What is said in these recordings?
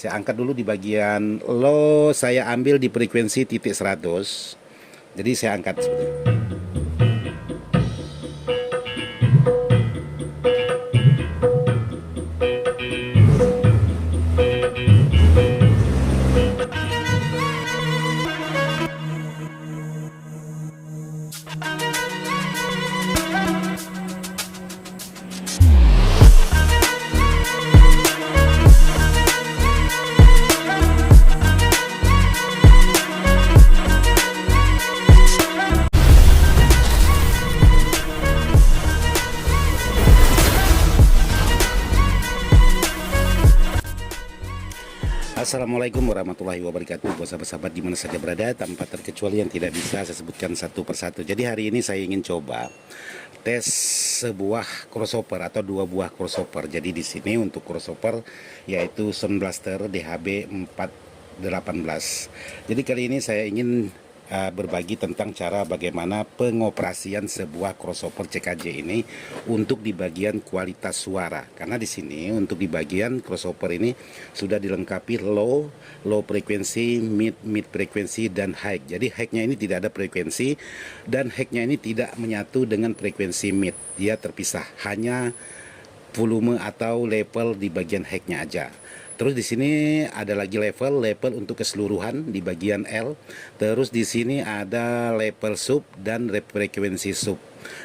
Saya angkat dulu di bagian low, saya ambil di frekuensi titik 100. Jadi saya angkat seperti ini. Assalamualaikum warahmatullahi wabarakatuh, buat sahabat-sahabat dimana saja berada, tanpa terkecuali yang tidak bisa saya sebutkan satu persatu. Jadi hari ini saya ingin coba tes sebuah crossover atau dua buah crossover. Jadi di sini untuk crossover yaitu Sound Blaster DHB 418. Jadi kali ini saya ingin berbagi tentang cara bagaimana pengoperasian sebuah crossover CKJ ini untuk di bagian kualitas suara. Karena di sini untuk di bagian crossover ini sudah dilengkapi low frekuensi, mid frekuensi, dan high. Jadi high-nya ini tidak ada frekuensi dan high-nya ini tidak menyatu dengan frekuensi mid. Dia terpisah, hanya volume atau level di bagian high-nya aja. Terus di sini ada lagi level untuk keseluruhan di bagian L. Terus di sini ada level sub dan frekuensi sub.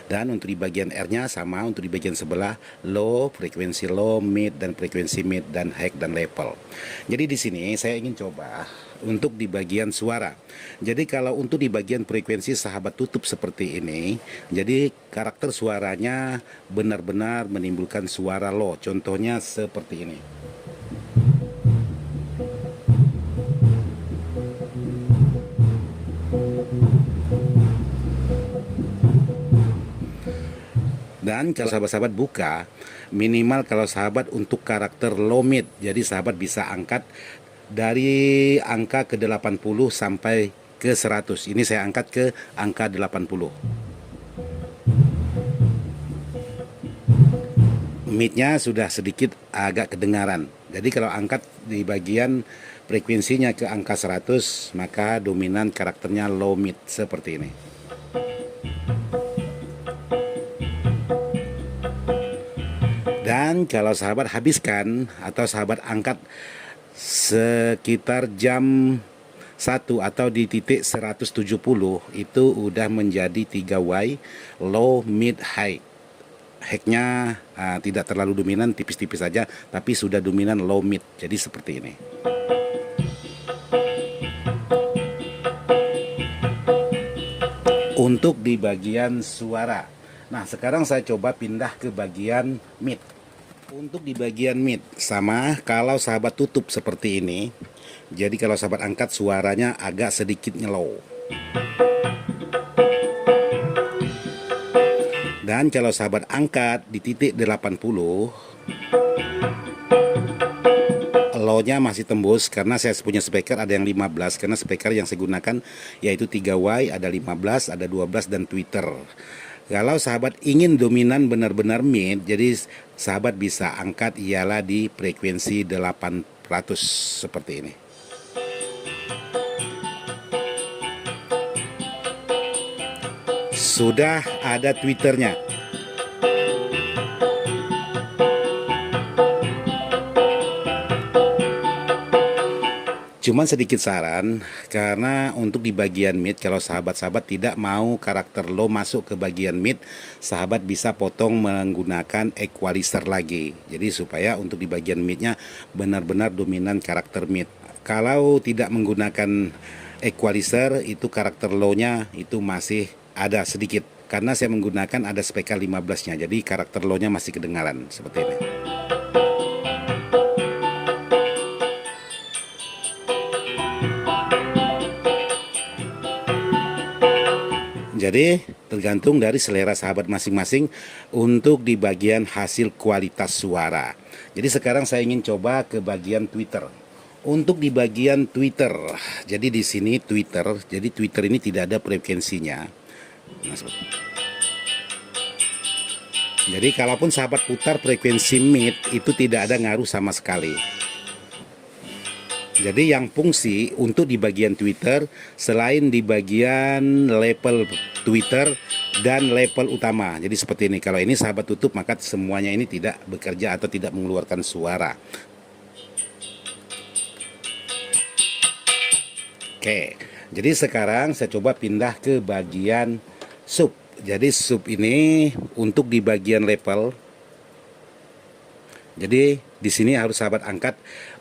Dan untuk di bagian R-nya sama, untuk di bagian sebelah low, frekuensi low, mid, dan frekuensi mid, dan high dan level. Jadi di sini saya ingin coba untuk di bagian suara. Jadi kalau untuk di bagian frekuensi sahabat tutup seperti ini, jadi karakter suaranya benar-benar menimbulkan suara low. Contohnya seperti ini. Dan kalau sahabat-sahabat buka, minimal kalau sahabat untuk karakter low mid, jadi sahabat bisa angkat dari angka ke 80 sampai ke 100. Ini saya angkat ke angka 80. Midnya sudah sedikit agak kedengaran. Jadi kalau angkat di bagian frekuensinya ke angka 100, maka dominan karakternya low mid seperti ini. Dan kalau sahabat habiskan atau sahabat angkat sekitar jam 1 atau di titik 170, itu udah menjadi 3Y low, mid, high. High-nya tidak terlalu dominan, tipis-tipis saja, tapi sudah dominan low mid. Jadi seperti ini. Untuk di bagian suara. Nah, sekarang saya coba pindah ke bagian mid. Untuk di bagian mid sama, kalau sahabat tutup seperti ini, jadi kalau sahabat angkat suaranya agak sedikit nyelow. Dan kalau sahabat angkat di titik 80, low-nya masih tembus karena saya punya speaker ada yang 15, karena speaker yang saya gunakan yaitu 3Y, ada 15, ada 12, dan tweeter. Kalau sahabat ingin dominan benar-benar mid, jadi sahabat bisa angkat ialah di frekuensi 800 seperti ini. Sudah ada tweeternya. Cuman sedikit saran, karena untuk di bagian mid, kalau sahabat-sahabat tidak mau karakter low masuk ke bagian mid, sahabat bisa potong menggunakan equalizer lagi. Jadi supaya untuk di bagian midnya benar-benar dominan karakter mid. Kalau tidak menggunakan equalizer, itu karakter low-nya itu masih ada sedikit. Karena saya menggunakan ada speaker 15-nya, jadi karakter low-nya masih kedengaran seperti ini. Jadi tergantung dari selera sahabat masing-masing untuk di bagian hasil kualitas suara. Jadi sekarang saya ingin coba ke bagian Twitter. Untuk di bagian Twitter, jadi di sini Twitter, jadi Twitter ini tidak ada frekuensinya. Nah, jadi kalaupun sahabat putar frekuensi mid itu tidak ada ngaruh sama sekali. Jadi yang fungsi untuk di bagian Twitter, selain di bagian label Twitter dan label utama. Jadi seperti ini, kalau ini sahabat tutup maka semuanya ini tidak bekerja atau tidak mengeluarkan suara. Oke, jadi sekarang saya coba pindah ke bagian sub. Jadi sub ini untuk di bagian label. Jadi di sini harus sahabat angkat.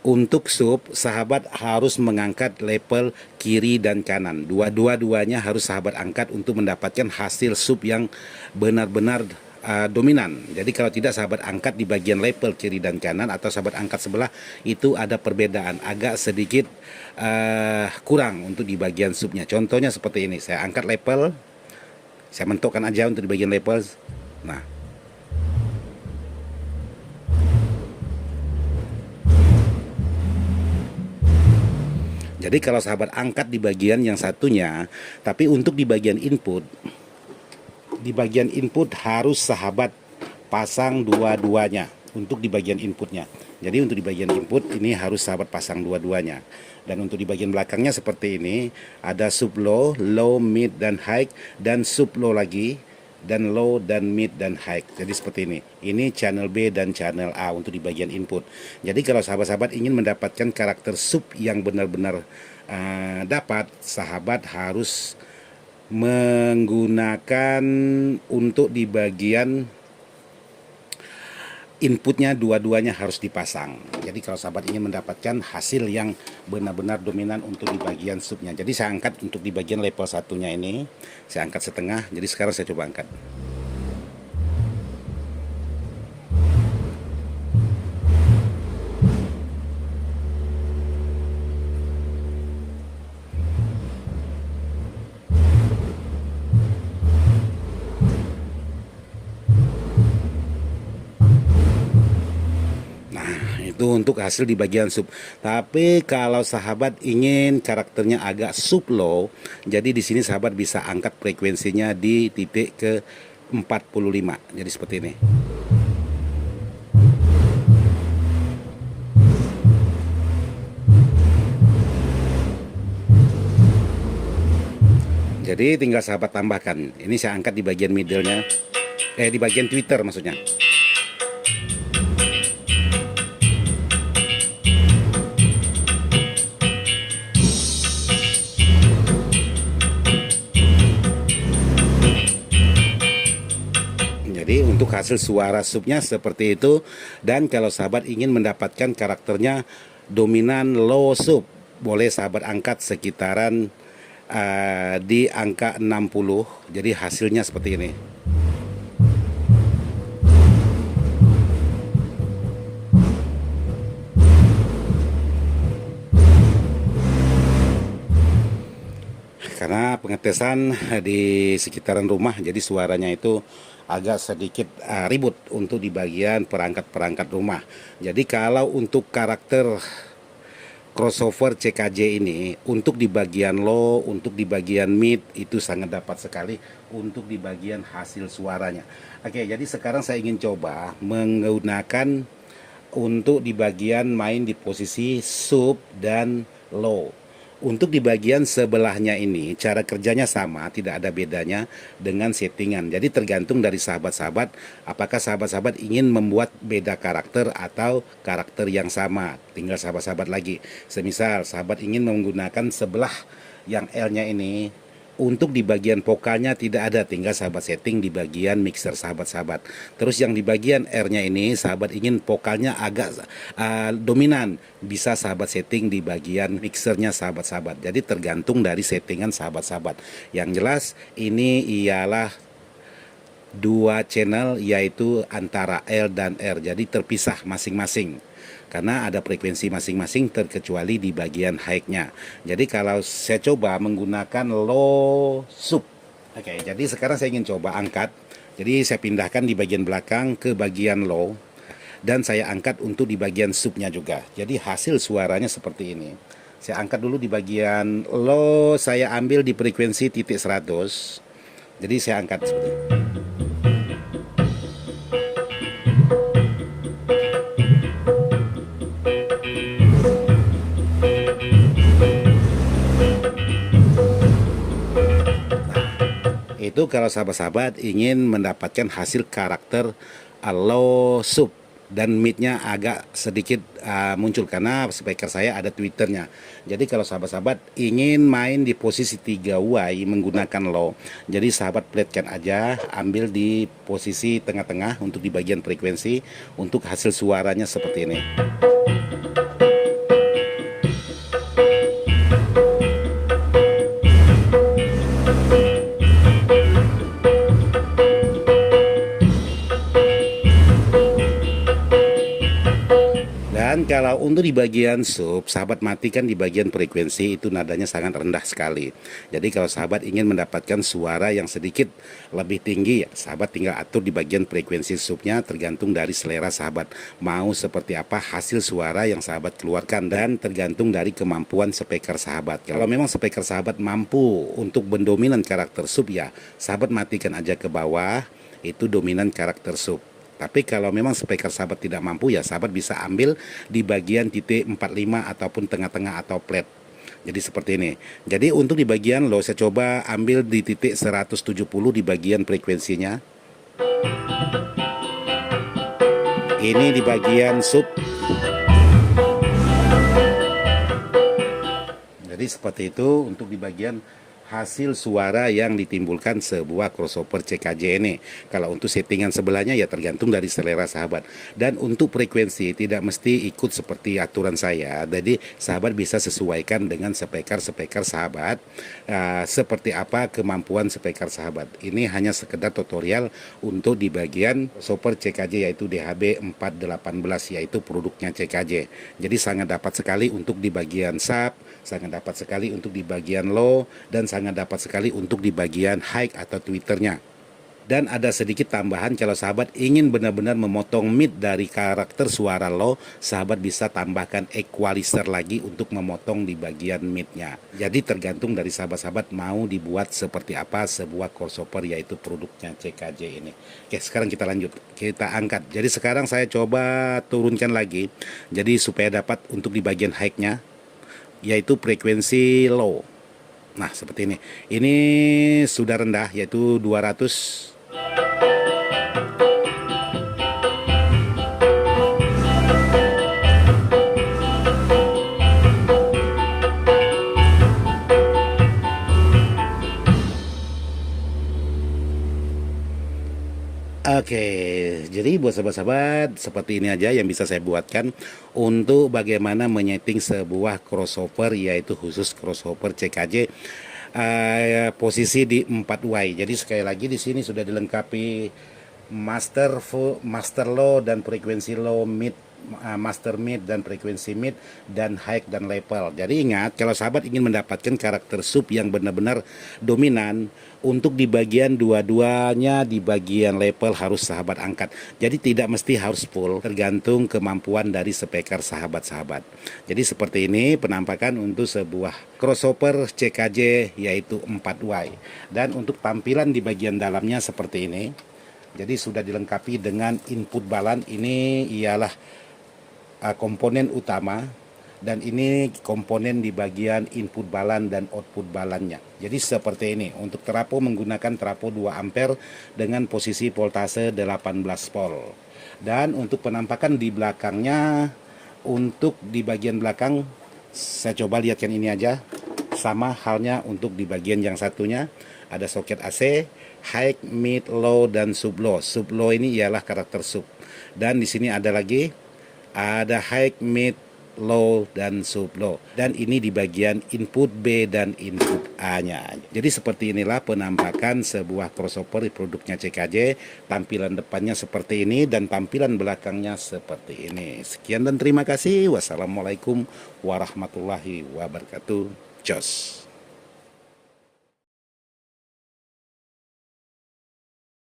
Untuk sub, sahabat harus mengangkat label kiri dan kanan. Dua-duanya harus sahabat angkat untuk mendapatkan hasil sub yang benar-benar dominan. Jadi kalau tidak sahabat angkat di bagian label kiri dan kanan atau sahabat angkat sebelah, itu ada perbedaan, agak sedikit kurang untuk di bagian subnya. Contohnya seperti ini, saya angkat label, saya mentokkan aja untuk di bagian label. Nah, jadi kalau sahabat angkat di bagian yang satunya, tapi untuk di bagian input, harus sahabat pasang dua-duanya untuk di bagian inputnya. Jadi untuk di bagian input ini harus sahabat pasang dua-duanya. Dan untuk di bagian belakangnya seperti ini, ada sub low, low, mid, dan high, dan sub low lagi, dan low, dan mid, dan high. Jadi seperti ini. Ini channel B dan channel A untuk di bagian input. Jadi kalau sahabat-sahabat ingin mendapatkan karakter sub yang benar-benar dapat, sahabat harus menggunakan untuk di bagian inputnya dua-duanya harus dipasang. Jadi kalau sahabat ingin mendapatkan hasil yang benar-benar dominan untuk di bagian subnya. Jadi saya angkat untuk di bagian level satunya ini, saya angkat setengah. Jadi sekarang saya coba angkat. Itu untuk hasil di bagian sub. Tapi kalau sahabat ingin karakternya agak sub low, jadi di sini sahabat bisa angkat frekuensinya di titik ke 45. Jadi seperti ini. Jadi tinggal sahabat tambahkan. Ini saya angkat di bagian middle-nya, di bagian Twitter maksudnya. Jadi untuk hasil suara subnya seperti itu. Dan kalau sahabat ingin mendapatkan karakternya dominan low sub, boleh sahabat angkat sekitaran di angka 60. Jadi hasilnya seperti ini. Karena pengetesan di sekitaran rumah, jadi suaranya itu agak sedikit ribut untuk di bagian perangkat-perangkat rumah. Jadi kalau untuk karakter crossover CKJ ini, untuk di bagian low, untuk di bagian mid, itu sangat dapat sekali untuk di bagian hasil suaranya. Oke, jadi sekarang saya ingin coba menggunakan untuk di bagian main di posisi sub dan low. Untuk di bagian sebelahnya ini, cara kerjanya sama, tidak ada bedanya dengan settingan. Jadi tergantung dari sahabat-sahabat, apakah sahabat-sahabat ingin membuat beda karakter atau karakter yang sama. Tinggal sahabat-sahabat lagi. Semisal sahabat ingin menggunakan sebelah yang L-nya ini, untuk di bagian vokalnya tidak ada, tinggal sahabat setting di bagian mixer sahabat-sahabat. Terus yang di bagian R-nya ini, sahabat ingin vokalnya agak dominan, bisa sahabat setting di bagian mixernya sahabat-sahabat. Jadi tergantung dari settingan sahabat-sahabat. Yang jelas ini ialah dua channel, yaitu antara L dan R. Jadi terpisah masing-masing, karena ada frekuensi masing-masing terkecuali di bagian high-nya. Jadi kalau saya coba menggunakan low sub. Oke, jadi sekarang saya ingin coba angkat. Jadi saya pindahkan di bagian belakang ke bagian low, dan saya angkat untuk di bagian subnya juga. Jadi hasil suaranya seperti ini. Saya angkat dulu di bagian low, saya ambil di frekuensi titik 100. Jadi saya angkat seperti ini. itu kalau sahabat-sahabat ingin mendapatkan hasil karakter low sub dan midnya agak sedikit muncul karena speaker saya ada tweeternya. Jadi kalau sahabat-sahabat ingin main di posisi 3Y menggunakan low, jadi sahabat pleatkan aja, ambil di posisi tengah-tengah untuk di bagian frekuensi untuk hasil suaranya seperti ini. Dan kalau untuk di bagian sub, sahabat matikan di bagian frekuensi, itu nadanya sangat rendah sekali. Jadi kalau sahabat ingin mendapatkan suara yang sedikit lebih tinggi, ya, sahabat tinggal atur di bagian frekuensi subnya, tergantung dari selera sahabat. Mau seperti apa hasil suara yang sahabat keluarkan dan tergantung dari kemampuan speaker sahabat. Kalau memang speaker sahabat mampu untuk mendominan karakter sub, ya sahabat matikan aja ke bawah, itu dominan karakter sub. Tapi kalau memang speaker sahabat tidak mampu, ya sahabat bisa ambil di bagian titik 45 ataupun tengah-tengah atau flat. Jadi seperti ini. Jadi untuk di bagian low saya coba ambil di titik 170 di bagian frekuensinya. Ini di bagian sub. Jadi seperti itu untuk di bagian hasil suara yang ditimbulkan sebuah crossover CKJ ini. Kalau untuk settingan sebelahnya ya tergantung dari selera sahabat. Dan untuk frekuensi tidak mesti ikut seperti aturan saya. Jadi sahabat bisa sesuaikan dengan speaker sahabat, seperti apa kemampuan speaker sahabat. Ini hanya sekedar tutorial untuk di bagian crossover CKJ yaitu DHB 418 yaitu produknya CKJ. Jadi sangat dapat sekali untuk di bagian sub, sangat dapat sekali untuk di bagian low, dan sangat dapat sekali untuk di bagian high atau tweeternya. Dan ada sedikit tambahan, kalau sahabat ingin benar-benar memotong mid dari karakter suara low, sahabat bisa tambahkan equalizer lagi untuk memotong di bagian midnya. Jadi tergantung dari sahabat-sahabat mau dibuat seperti apa sebuah crossover yaitu produknya CKJ ini. Oke, sekarang kita lanjut, kita angkat. Jadi sekarang saya coba turunkan lagi, jadi supaya dapat untuk di bagian high-nya yaitu frekuensi low. Nah seperti ini. Ini sudah rendah yaitu 200. Oke, jadi buat sahabat-sahabat seperti ini aja yang bisa saya buatkan untuk bagaimana menyeting sebuah crossover yaitu khusus crossover CKJ posisi di 4Y. Jadi sekali lagi di sini sudah dilengkapi master low dan frekuensi low, mid, master mid dan frekuensi mid, dan high dan level. Jadi ingat, kalau sahabat ingin mendapatkan karakter sub yang benar-benar dominan, untuk di bagian dua-duanya di bagian level harus sahabat angkat. Jadi tidak mesti harus full, tergantung kemampuan dari speaker sahabat-sahabat. Jadi seperti ini penampakan untuk sebuah crossover CKJ yaitu 4Y. Dan untuk tampilan di bagian dalamnya seperti ini. Jadi sudah dilengkapi dengan input balan. Ini ialah komponen utama, dan ini komponen di bagian input balan dan output balannya. Jadi seperti ini. Untuk trafo menggunakan trafo 2 ampere dengan posisi voltase 18 volt. Dan untuk penampakan di belakangnya, untuk di bagian belakang saya coba lihatkan ini aja. Sama halnya untuk di bagian yang satunya ada soket AC, high, mid, low, dan sub low. Sub low ini ialah karakter sub. Dan di sini ada lagi, ada high, mid, low, dan sub low. Dan ini di bagian input B dan input A-nya. Jadi seperti inilah penampakan sebuah crossover produknya CKJ. Tampilan depannya seperti ini dan tampilan belakangnya seperti ini. Sekian dan terima kasih. Wassalamualaikum warahmatullahi wabarakatuh. Jos.